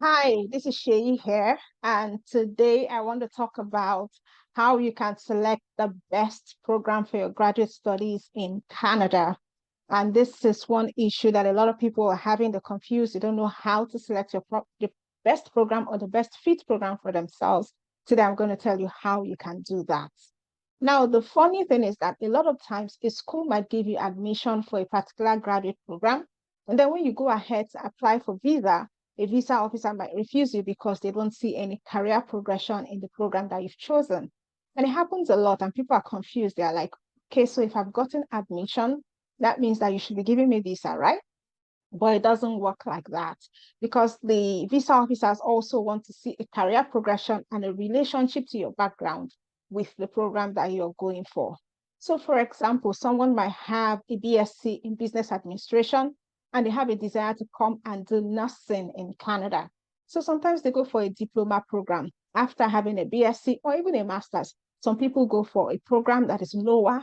Hi, this is Sheyi here, and today I want to talk about how you can select the best program for your graduate studies in Canada. And this is one issue that a lot of people are having. They're confused. They don't know how to select the best program or the best fit program for themselves. Today, I'm going to tell you how you can do that. Now, the funny thing is that a lot of times a school might give you admission for a particular graduate program. And then when you go ahead to apply for visa, a visa officer might refuse you because they don't see any career progression in the program that you've chosen. And it happens a lot, and people are confused. They're like, okay, so if I've gotten admission, that means that you should be giving me visa, right? But it doesn't work like that because the visa officers also want to see a career progression and a relationship to your background with the program that you're going for. So, for example, someone might have a BSc in business administration and they have a desire to come and do nursing in Canada. So, sometimes they go for a diploma program after having a BSc or even a master's. Some people go for a program that is lower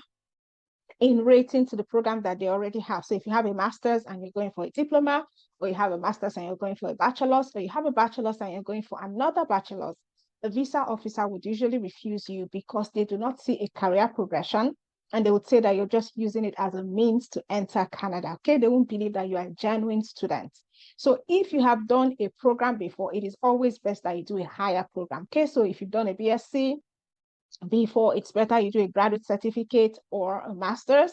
in rating to the program that they already have. So if you have a master's and you're going for a diploma, or you have a master's and you're going for a bachelor's, or you have a bachelor's and you're going for another bachelor's, the visa officer would usually refuse you because they do not see a career progression, and they would say that you're just using it as a means to enter Canada. Okay, they won't believe that you are a genuine student. So if you have done a program before, it is always best that you do a higher program. Okay, so if you've done a BSc, before, it's better you do a graduate certificate or a master's.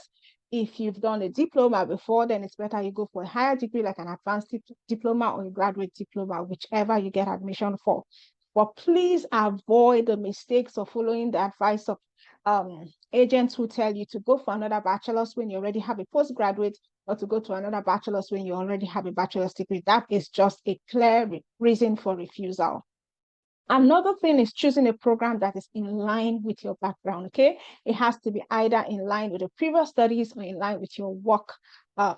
If you've done a diploma before, then it's better you go for a higher degree, like an advanced diploma or a graduate diploma, whichever you get admission for. But please avoid the mistakes of following the advice of agents who tell you to go for another bachelor's when you already have a postgraduate, or to go to another bachelor's when you already have a bachelor's degree. That is just a clear reason for refusal. Another thing is choosing a program that is in line with your background, okay? It has to be either in line with the previous studies or in line with your work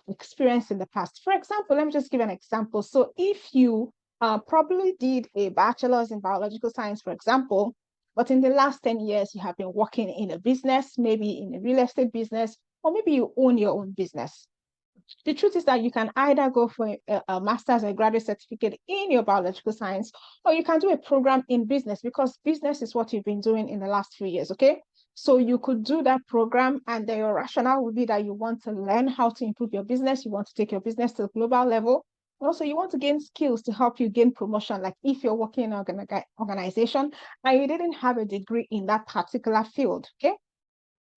experience in the past. For example, let me just give an example. So if you probably did a bachelor's in biological science, for example, but in the last 10 years, you have been working in a business, maybe in a real estate business, or maybe you own your own business. The truth is that you can either go for a master's or a graduate certificate in your biological science, or you can do a program in business because business is what you've been doing in the last few years, okay? So you could do that program, and then your rationale would be that you want to learn how to improve your business, you want to take your business to the global level. Also, you want to gain skills to help you gain promotion. Like if you're working in an organization and you didn't have a degree in that particular field, okay?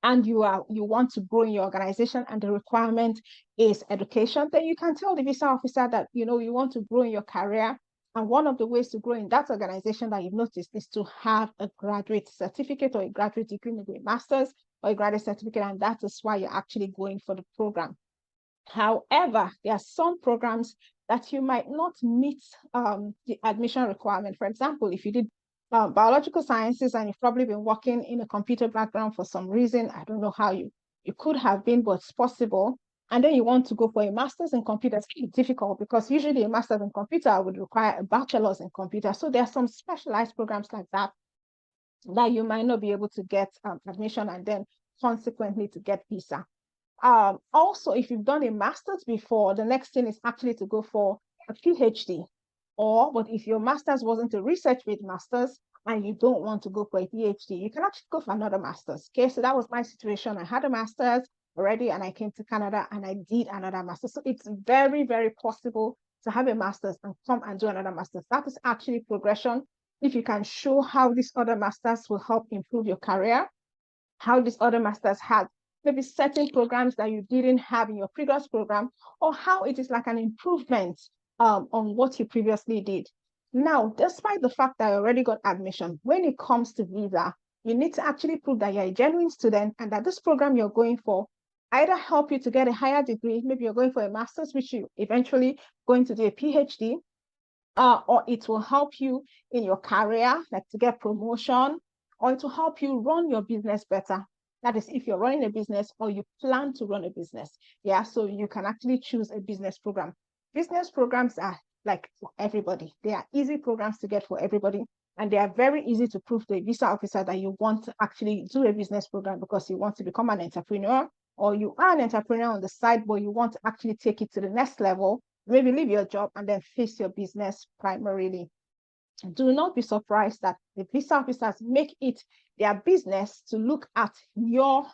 And you want to grow in your organization and the requirement is education, then you can tell the visa officer that you want to grow in your career, and one of the ways to grow in that organization that you've noticed is to have a graduate certificate or a graduate degree, maybe a master's or a graduate certificate, and that is why you're actually going for the program. However, there are some programs that you might not meet the admission requirement. For example, if you did biological sciences and you've probably been working in a computer background for some reason, I don't know how you could have been, but it's possible. And then you want to go for a master's in computer, it's difficult because usually a master's in computer would require a bachelor's in computer. So there are some specialized programs like that that you might not be able to get admission and then consequently to get visa. Also, if you've done a master's before, the next thing is actually to go for a PhD. But if your master's wasn't a research-based master's and you don't want to go for a PhD, you can actually go for another master's. Okay, so that was my situation. I had a master's already and I came to Canada and I did another master's. So it's very, very possible to have a master's and come and do another master's. That is actually progression. If you can show how these other masters will help improve your career, how these other masters had maybe certain programs that you didn't have in your previous program, or how it is like an improvement on what you previously did. Now, despite the fact that I already got admission, when it comes to visa, you need to actually prove that you're a genuine student and that this program you're going for either help you to get a higher degree, maybe you're going for a master's, which you eventually going to do a PhD, or it will help you in your career, like to get promotion, or it will help you run your business better. That is, if you're running a business or you plan to run a business. Yeah, so you can actually choose a business program. Business programs are like for everybody. They are easy programs to get for everybody. And they are very easy to prove to a visa officer that you want to actually do a business program because you want to become an entrepreneur, or you are an entrepreneur on the side, but you want to actually take it to the next level maybe leave your job and then face your business primarily. Do not be surprised that the visa officers make it their business to look at your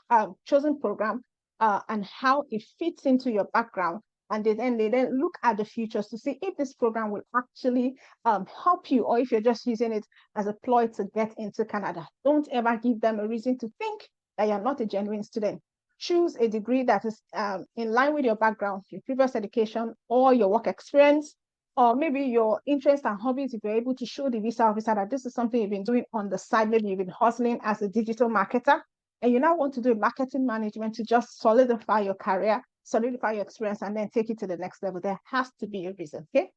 chosen program and how it fits into your background. And they then look at the futures to see if this program will actually help you, or if you're just using it as a ploy to get into Canada. Don't ever give them a reason to think that you're not a genuine student. Choose a degree that is in line with your background, your previous education, or your work experience, or maybe your interests and hobbies. If you're able to show the visa officer that this is something you've been doing on the side, maybe you've been hustling as a digital marketer, and you now want to do marketing management to just solidify your career, solidify your experience, and then take it to the next level, there has to be a reason, okay?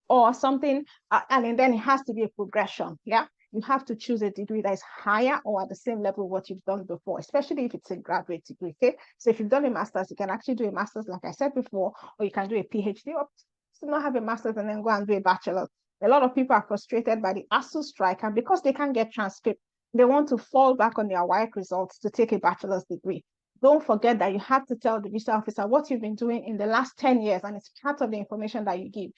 Or something, and then it has to be a progression, yeah? You have to choose a degree that is higher or at the same level what you've done before, especially if it's a graduate degree, okay? So if you've done a master's, you can actually do a master's, like I said before, or you can do a PhD, or still not have a master's and then go and do a bachelor's. A lot of people are frustrated by the ASU strike, and because they can't get transcript, they want to fall back on their WAEC results to take a bachelor's degree. Don't forget that you have to tell the visa officer what you've been doing in the last 10 years, and it's part of the information that you give.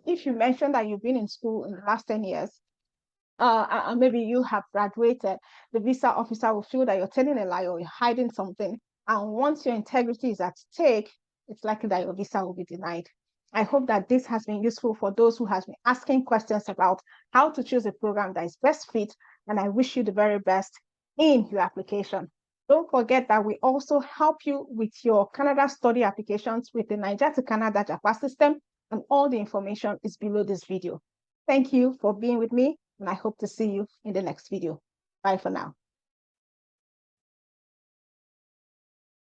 If you mention that you've been in school in the last 10 years, and maybe you have graduated, the visa officer will feel that you're telling a lie or you're hiding something. And once your integrity is at stake, it's likely that your visa will be denied. I hope that this has been useful for those who have been asking questions about how to choose a program that is best fit, and I wish you the very best in your application. Don't forget that we also help you with your Canada study applications with the Niger to Canada JAPA system, and all the information is below this video. Thank you for being with me, and I hope to see you in the next video. Bye for now.